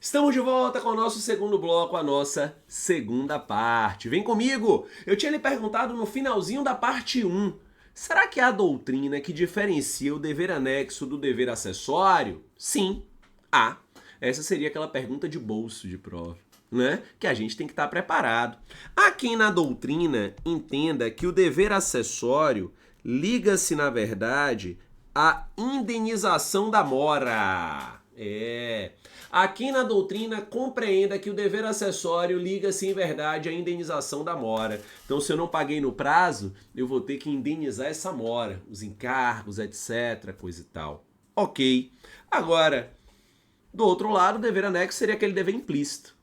Estamos de volta com o nosso segundo bloco, a nossa segunda parte. Vem comigo! Eu tinha lhe perguntado no finalzinho da parte 1. Será que há doutrina que diferencia o dever anexo do dever acessório? Sim, há. Essa seria aquela pergunta de bolso de prova, né? Que a gente tem que estar preparado. Há quem na doutrina entenda que o dever acessório liga-se, na verdade, à indenização da mora. Aqui na doutrina compreenda que o dever acessório liga-se em verdade à indenização da mora. Então, se eu não paguei no prazo, eu vou ter que indenizar essa mora, os encargos, etc, coisa e tal. Ok. Agora, do outro lado, o dever anexo seria aquele dever implícito.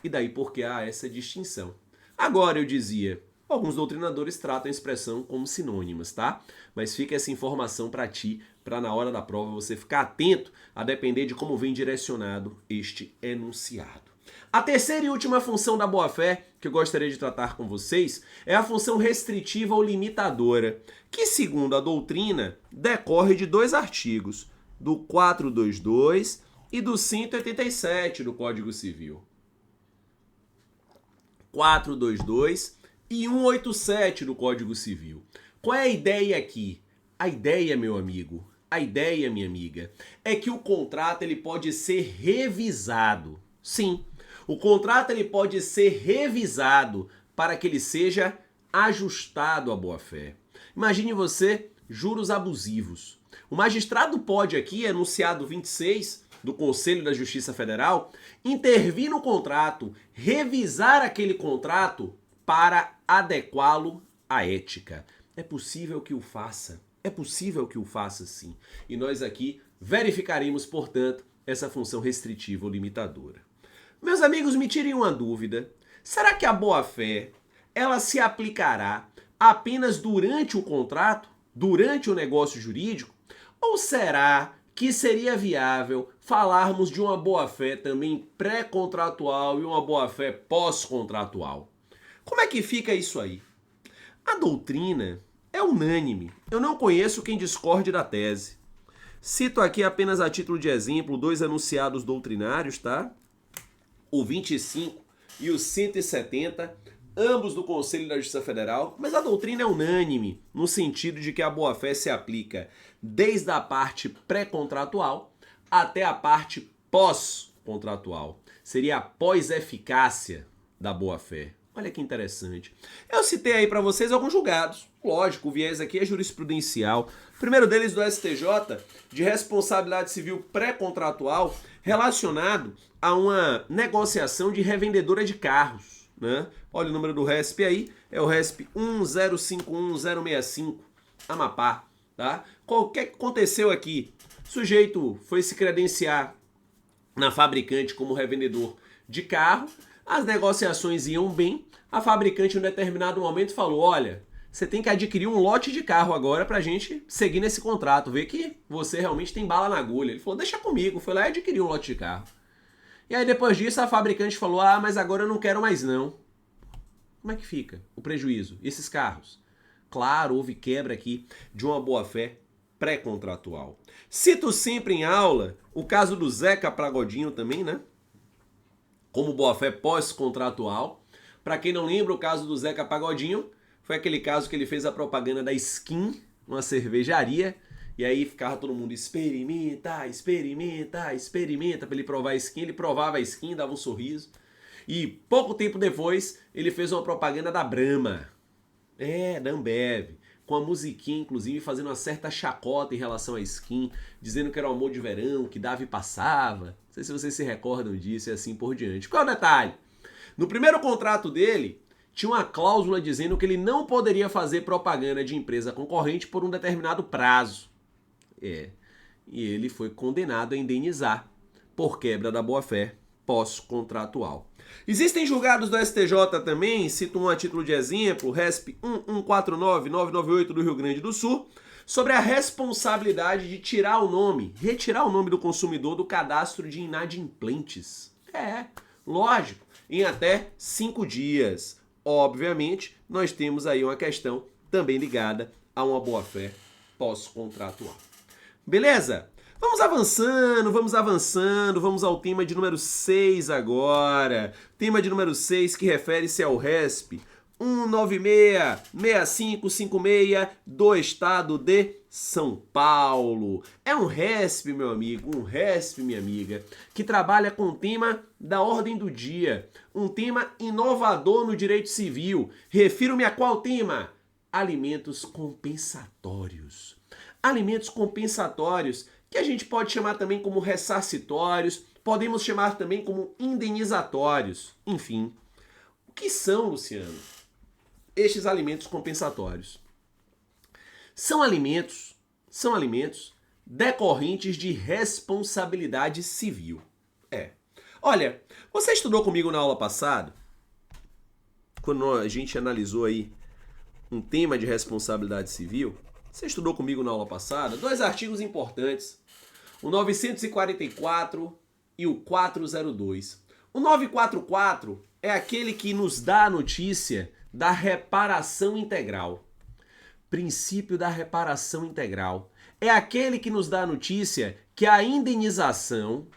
E daí porque há essa distinção. Agora, eu dizia, alguns doutrinadores tratam a expressão como sinônimas, tá? Mas fica essa informação para ti, para na hora da prova você ficar atento a depender de como vem direcionado este enunciado. A terceira e última função da boa-fé que eu gostaria de tratar com vocês é a função restritiva ou limitadora, que, segundo a doutrina, decorre de dois artigos, do 422 e do 187 do Código Civil. 422 e 187 do Código Civil. Qual é a ideia aqui? A ideia, meu amigo, a ideia, minha amiga, é que o contrato ele pode ser revisado. Sim, o contrato ele pode ser revisado para que ele seja ajustado à boa-fé. Imagine você, juros abusivos. O magistrado pode aqui, enunciado 26 do Conselho da Justiça Federal, intervir no contrato, revisar aquele contrato para adequá-lo à ética. É possível que o faça. É possível que o faça sim. E nós aqui verificaremos, portanto, essa função restritiva ou limitadora. Meus amigos, me tirem uma dúvida. Será que a boa-fé, ela se aplicará apenas durante o contrato? Durante o negócio jurídico? Ou será que seria viável falarmos de uma boa-fé também pré-contratual e uma boa-fé pós-contratual? Como é que fica isso aí? A doutrina é unânime. Eu não conheço quem discorde da tese. Cito aqui apenas a título de exemplo dois enunciados doutrinários, tá? O 25 e o 170, ambos do Conselho da Justiça Federal, mas a doutrina é unânime, no sentido de que a boa-fé se aplica desde a parte pré-contratual até a parte pós-contratual. Seria a pós-eficácia da boa-fé. Olha que interessante. Eu citei aí para vocês alguns julgados. Lógico, o viés aqui é jurisprudencial. O primeiro deles do STJ, de responsabilidade civil pré-contratual, relacionado a uma negociação de revendedora de carros, né? Olha o número do RESP aí, é o RESP 1051065, Amapá, tá? O que aconteceu aqui? O sujeito foi se credenciar na fabricante como revendedor de carro, as negociações iam bem, a fabricante em um determinado momento falou, olha, você tem que adquirir um lote de carro agora pra gente seguir nesse contrato, ver que você realmente tem bala na agulha. Ele falou, deixa comigo, foi lá e adquiriu um lote de carro. E aí depois disso a fabricante falou, mas agora eu não quero mais não. Como é que fica o prejuízo? E esses carros? Claro, houve quebra aqui de uma boa-fé pré-contratual. Cito sempre em aula o caso do Zeca Pragodinho também, né? Como boa-fé pós-contratual. Para quem não lembra, o caso do Zeca Pagodinho foi aquele caso que ele fez a propaganda da Skin, uma cervejaria, e aí ficava todo mundo, experimenta, experimenta, experimenta, para ele provar a Skin. Ele provava a Skin, dava um sorriso. E pouco tempo depois, ele fez uma propaganda da Brahma. Da Ambev. Com a musiquinha, inclusive, fazendo uma certa chacota em relação à Skin, dizendo que era o amor de verão, que dava e passava. Não sei se vocês se recordam disso e assim por diante. Qual é o detalhe? No primeiro contrato dele, tinha uma cláusula dizendo que ele não poderia fazer propaganda de empresa concorrente por um determinado prazo. E ele foi condenado a indenizar por quebra da boa-fé pós-contratual. Existem julgados do STJ também, cito um a título de exemplo, RESP 1149998 do Rio Grande do Sul, sobre a responsabilidade de retirar o nome do consumidor do cadastro de inadimplentes. Lógico, em até 5 dias. Obviamente, nós temos aí uma questão também ligada a uma boa-fé pós-contratual. Beleza? Vamos avançando, vamos ao tema de número 6 agora. Tema de número 6 que refere-se ao RESP 196-6556 do estado de São Paulo. É um RESP, meu amigo, um RESP, minha amiga, que trabalha com o tema da ordem do dia, um tema inovador no direito civil. Refiro-me a qual tema? Alimentos compensatórios. Alimentos compensatórios, que a gente pode chamar também como ressarcitórios, podemos chamar também como indenizatórios. Enfim, o que são, Luciano, estes alimentos compensatórios? São alimentos decorrentes de responsabilidade civil. Olha, você estudou comigo na aula passada, quando a gente analisou aí um tema de responsabilidade civil? Você estudou comigo na aula passada dois artigos importantes, o 944 e o 402. O 944 é aquele que nos dá a notícia da reparação integral. Princípio da reparação integral. É aquele que nos dá a notícia que a indenização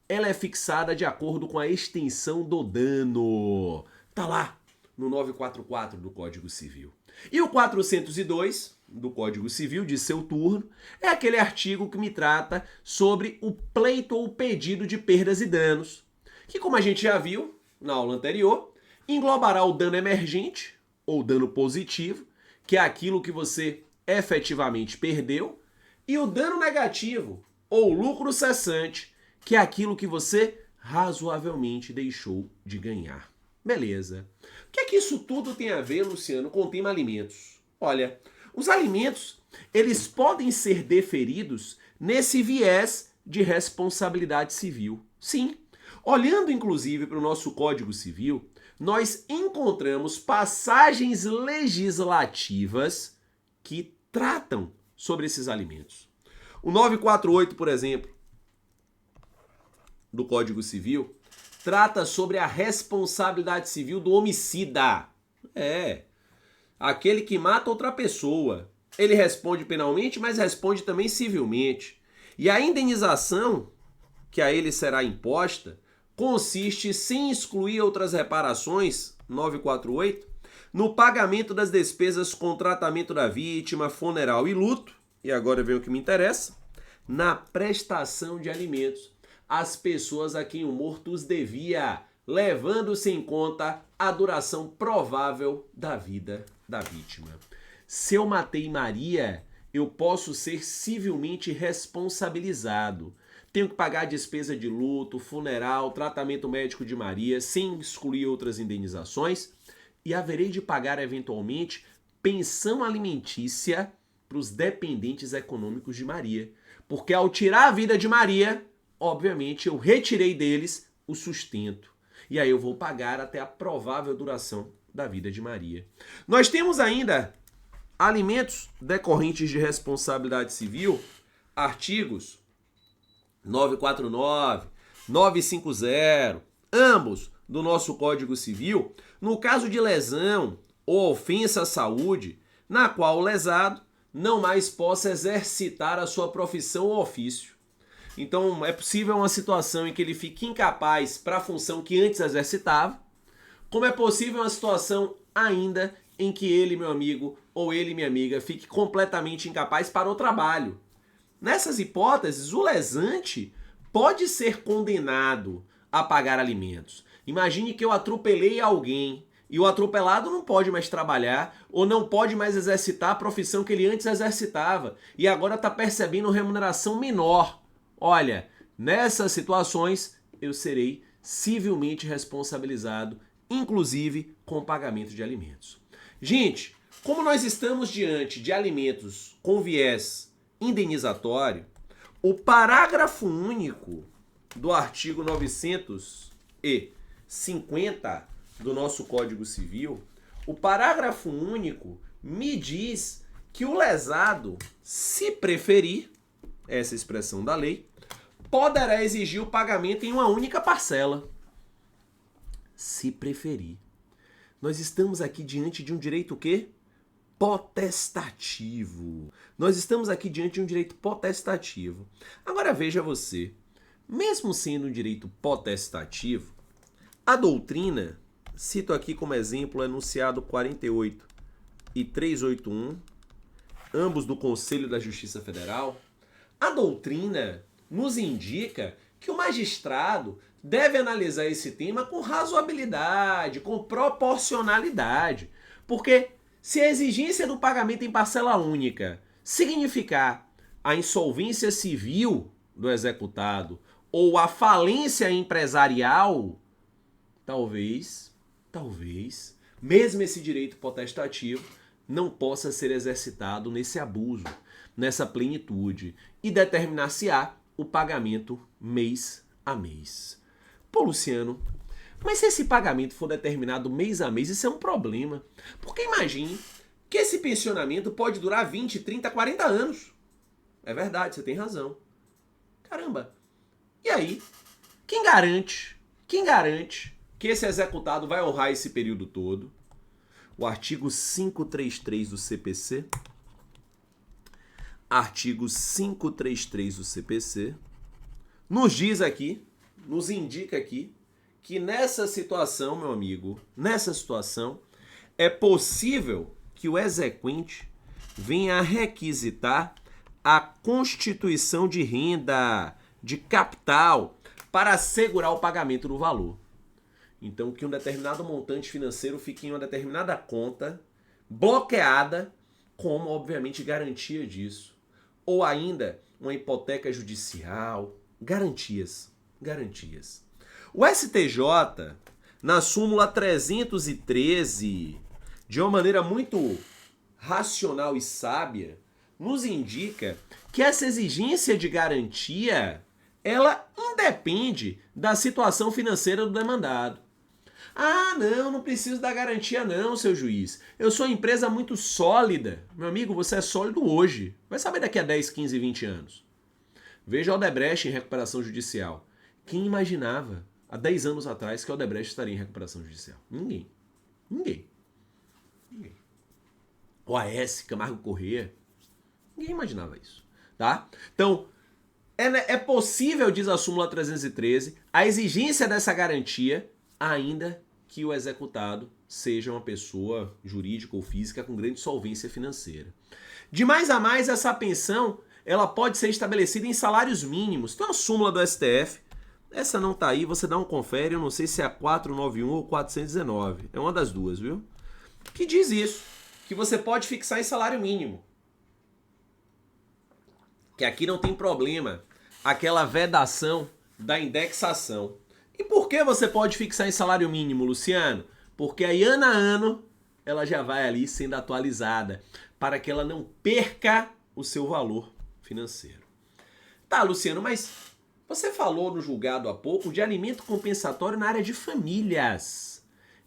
ela é fixada de acordo com a extensão do dano. Tá lá no 944 do Código Civil. E o 402 do Código Civil, de seu turno, é aquele artigo que me trata sobre o pleito ou pedido de perdas e danos, que, como a gente já viu na aula anterior, englobará o dano emergente ou dano positivo, que é aquilo que você efetivamente perdeu, e o dano negativo ou lucro cessante, que é aquilo que você razoavelmente deixou de ganhar. Beleza. O que é que isso tudo tem a ver, Luciano, com o tema alimentos? Olha, os alimentos, eles podem ser deferidos nesse viés de responsabilidade civil. Sim, olhando inclusive para o nosso Código Civil, nós encontramos passagens legislativas que tratam sobre esses alimentos. O 948, por exemplo, do Código Civil, trata sobre a responsabilidade civil do homicida. Aquele que mata outra pessoa. Ele responde penalmente, mas responde também civilmente. E a indenização que a ele será imposta consiste, sem excluir outras reparações, 948, no pagamento das despesas com tratamento da vítima, funeral e luto, e agora vem o que me interessa, na prestação de alimentos às pessoas a quem o morto os devia, levando-se em conta a duração provável da vida da vítima. Se eu matei Maria, eu posso ser civilmente responsabilizado. Tenho que pagar a despesa de luto, funeral, tratamento médico de Maria, sem excluir outras indenizações, e haverei de pagar eventualmente pensão alimentícia para os dependentes econômicos de Maria. Porque ao tirar a vida de Maria, obviamente eu retirei deles o sustento. E aí eu vou pagar até a provável duração da vida de Maria. Nós temos ainda alimentos decorrentes de responsabilidade civil, artigos 949, 950, ambos do nosso Código Civil, no caso de lesão ou ofensa à saúde, na qual o lesado não mais possa exercitar a sua profissão ou ofício. Então, é possível uma situação em que ele fique incapaz para a função que antes exercitava, como é possível uma situação ainda em que ele, meu amigo, ou ele, minha amiga, fique completamente incapaz para o trabalho. Nessas hipóteses, o lesante pode ser condenado a pagar alimentos. Imagine que eu atropelei alguém e o atropelado não pode mais trabalhar ou não pode mais exercitar a profissão que ele antes exercitava e agora está percebendo remuneração menor. Olha, nessas situações eu serei civilmente responsabilizado, inclusive com pagamento de alimentos. Gente, como nós estamos diante de alimentos com viés indenizatório, o parágrafo único do artigo 950 do nosso Código Civil, o parágrafo único me diz que o lesado, se preferir, essa expressão da lei, poderá exigir o pagamento em uma única parcela. Se preferir. Nós estamos aqui diante de um direito o quê? potestativo. Nós estamos aqui diante de um direito potestativo. Agora veja você, mesmo sendo um direito potestativo, a doutrina, cito aqui como exemplo o enunciado 48 e 381, ambos do Conselho da Justiça Federal, a doutrina nos indica que o magistrado deve analisar esse tema com razoabilidade, com proporcionalidade, porque se a exigência do pagamento em parcela única significar a insolvência civil do executado ou a falência empresarial, talvez, mesmo esse direito potestativo não possa ser exercitado nesse abuso, nessa plenitude, e determinar-se-á o pagamento mês a mês. Pô, Luciano, mas se esse pagamento for determinado mês a mês, isso é um problema. Porque imagine que esse pensionamento pode durar 20, 30, 40 anos. É verdade, você tem razão. Caramba. E aí, quem garante que esse executado vai honrar esse período todo? O artigo 533 do CPC, nos diz aqui, nos indica aqui, que nessa situação, meu amigo, é possível que o exequente venha a requisitar a constituição de renda, de capital, para assegurar o pagamento do valor. Então, que um determinado montante financeiro fique em uma determinada conta, bloqueada, como, obviamente, garantia disso. Ou ainda, uma hipoteca judicial. Garantias. O STJ, na súmula 313, de uma maneira muito racional e sábia, nos indica que essa exigência de garantia, ela independe da situação financeira do demandado. Ah, não preciso da garantia não, seu juiz. Eu sou uma empresa muito sólida. Meu amigo, você é sólido hoje. Vai saber daqui a 10, 15, 20 anos. Veja a Odebrecht em recuperação judicial. Quem imaginava, há 10 anos atrás, que a Odebrecht estaria em recuperação judicial? Ninguém. O AS, Camargo Corrêa. Ninguém imaginava isso. Tá? Então, é possível, diz a súmula 313, a exigência dessa garantia, ainda que o executado seja uma pessoa jurídica ou física com grande solvência financeira. De mais a mais, essa pensão ela pode ser estabelecida em salários mínimos. Tem uma súmula do STF, essa não tá aí, você dá um confere, eu não sei se é a 491 ou 419, é uma das duas, viu? Que diz isso, que você pode fixar em salário mínimo. Que aqui não tem problema, aquela vedação da indexação. E por que você pode fixar em salário mínimo, Luciano? Porque aí, ano a ano, ela já vai ali sendo atualizada, para que ela não perca o seu valor financeiro. Tá, Luciano, mas você falou no julgado há pouco de alimento compensatório na área de famílias.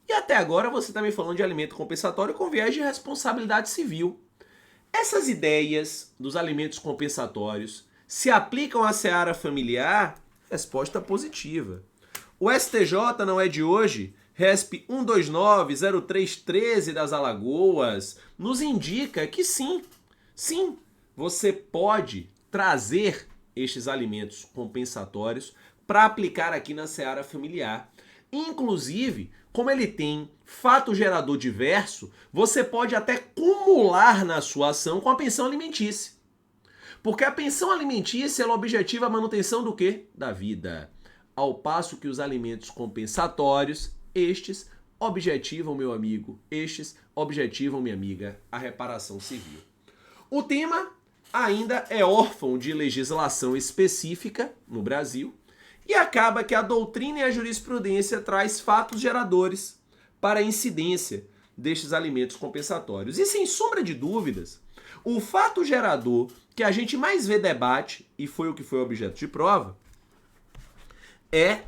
E até agora você está me falando de alimento compensatório com viés de responsabilidade civil. Essas ideias dos alimentos compensatórios se aplicam à seara familiar? Resposta positiva. O STJ não é de hoje, RESP 1290313 das Alagoas, nos indica que sim, você pode trazer estes alimentos compensatórios para aplicar aqui na seara familiar. Inclusive, como ele tem fato gerador diverso, você pode até cumular na sua ação com a pensão alimentícia. Porque a pensão alimentícia ela objetiva a manutenção do quê? Da vida. Ao passo que os alimentos compensatórios, estes objetivam, meu amigo, minha amiga, a reparação civil. O tema ainda é órfão de legislação específica no Brasil e acaba que a doutrina e a jurisprudência traz fatos geradores para a incidência destes alimentos compensatórios. E sem sombra de dúvidas, o fato gerador que a gente mais vê debate, e foi o que foi objeto de prova, é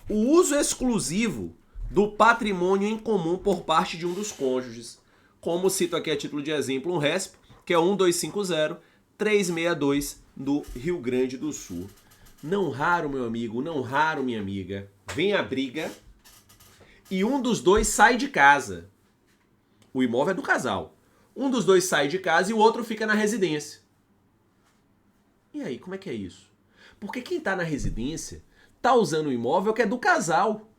o uso exclusivo do patrimônio em comum por parte de um dos cônjuges. Como cito aqui a título de exemplo um RESP, que é o 1250362 do Rio Grande do Sul. Não raro, meu amigo, não raro, minha amiga, vem a briga e um dos dois sai de casa. O imóvel é do casal. Um dos dois sai de casa e o outro fica na residência. E aí, como é que é isso? Porque quem está na residência está usando o imóvel que é do casal.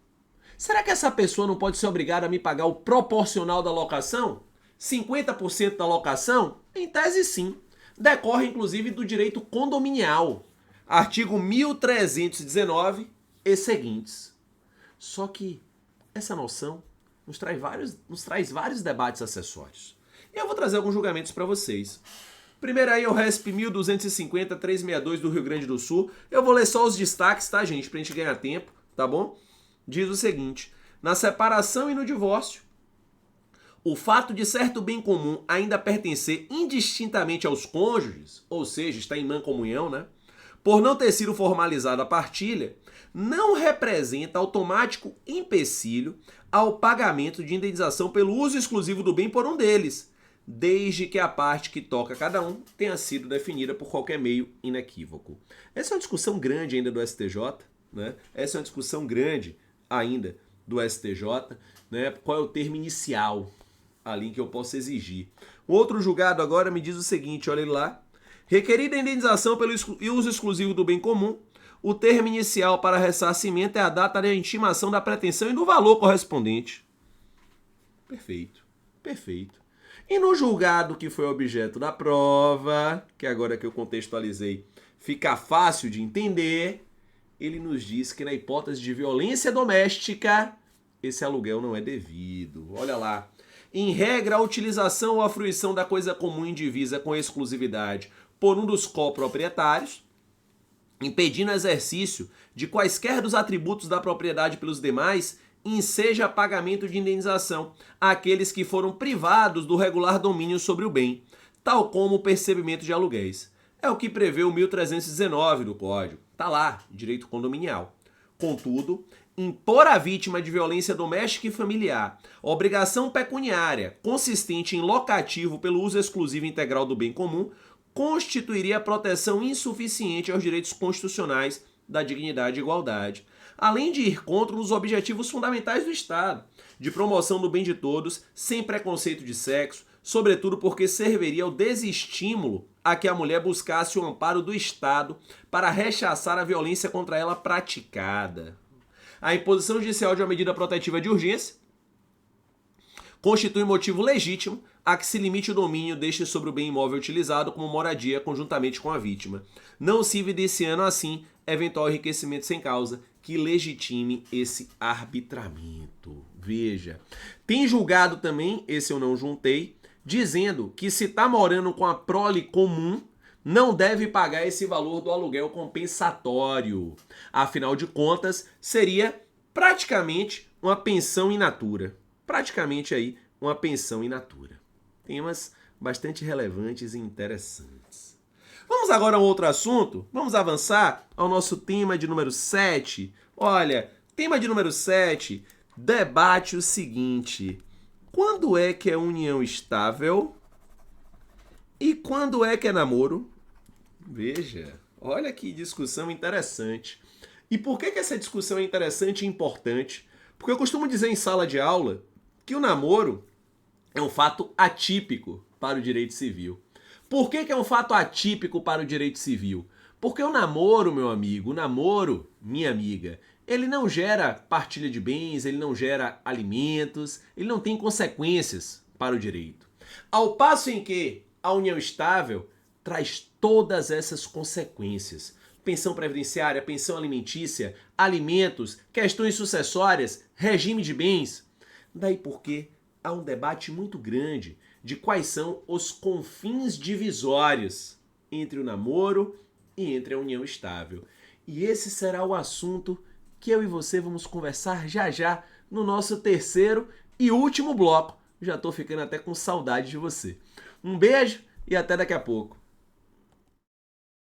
Será que essa pessoa não pode ser obrigada a me pagar o proporcional da locação? 50% da locação? Em tese, sim. Decorre, inclusive, do direito condominial. Artigo 1319 e seguintes. Só que essa noção nos traz vários debates acessórios. E eu vou trazer alguns julgamentos para vocês. Primeiro aí é o RESP 1250-362 do Rio Grande do Sul. Eu vou ler só os destaques, tá, gente? Pra gente ganhar tempo, tá bom? Diz o seguinte: na separação e no divórcio, o fato de certo bem comum ainda pertencer indistintamente aos cônjuges, ou seja, está em mancomunhão, né? Por não ter sido formalizada a partilha, não representa automático empecilho ao pagamento de indenização pelo uso exclusivo do bem por um deles, desde que a parte que toca a cada um tenha sido definida por qualquer meio inequívoco. Essa é uma discussão grande ainda do STJ, né? Essa é uma discussão grande ainda do STJ, né? Qual é o termo inicial ali que eu posso exigir. O outro julgado agora me diz o seguinte, olha lá. Requerida a indenização pelo uso exclusivo do bem comum, o termo inicial para ressarcimento é a data de intimação da pretensão e do valor correspondente. Perfeito, perfeito. E no julgado que foi objeto da prova, que agora que eu contextualizei fica fácil de entender, ele nos diz que na hipótese de violência doméstica, esse aluguel não é devido. Olha lá. Em regra, a utilização ou a fruição da coisa comum indivisa com exclusividade por um dos coproprietários, impedindo o exercício de quaisquer dos atributos da propriedade pelos demais, enseja pagamento de indenização àqueles que foram privados do regular domínio sobre o bem, tal como o percebimento de aluguéis. É o que prevê o 1319 do Código. Está lá, direito condominial. Contudo, impor à vítima de violência doméstica e familiar obrigação pecuniária consistente em locativo pelo uso exclusivo e integral do bem comum constituiria proteção insuficiente aos direitos constitucionais da dignidade e igualdade, além de ir contra os objetivos fundamentais do Estado, de promoção do bem de todos, sem preconceito de sexo, sobretudo porque serviria ao desestímulo a que a mulher buscasse o amparo do Estado para rechaçar a violência contra ela praticada. A imposição judicial de uma medida protetiva de urgência constitui motivo legítimo a que se limite o domínio deste sobre o bem imóvel utilizado como moradia conjuntamente com a vítima, não se evidenciando assim eventual enriquecimento sem causa que legitime esse arbitramento. Veja, tem julgado também, esse eu não juntei, dizendo que se está morando com a prole comum, não deve pagar esse valor do aluguel compensatório. Afinal de contas, seria praticamente uma pensão in natura. Praticamente aí uma pensão in natura. Temas bastante relevantes e interessantes. Vamos agora a um outro assunto? Vamos avançar ao nosso tema de número 7. Olha, tema de número 7 debate o seguinte: quando é que é união estável e quando é que é namoro? Veja, olha que discussão interessante. E por que essa discussão é interessante e importante? Porque eu costumo dizer em sala de aula que o namoro é um fato atípico para o direito civil. Por que é um fato atípico para o direito civil? Porque o namoro, meu amigo, o namoro, minha amiga, ele não gera partilha de bens, ele não gera alimentos, ele não tem consequências para o direito. Ao passo em que a união estável traz todas essas consequências. Pensão previdenciária, pensão alimentícia, alimentos, questões sucessórias, regime de bens. Daí porque há um debate muito grande de quais são os confins divisórios entre o namoro e entre a união estável. E esse será o assunto que eu e você vamos conversar já já no nosso terceiro e último bloco. Já estou ficando até com saudade de você. Um beijo e até daqui a pouco.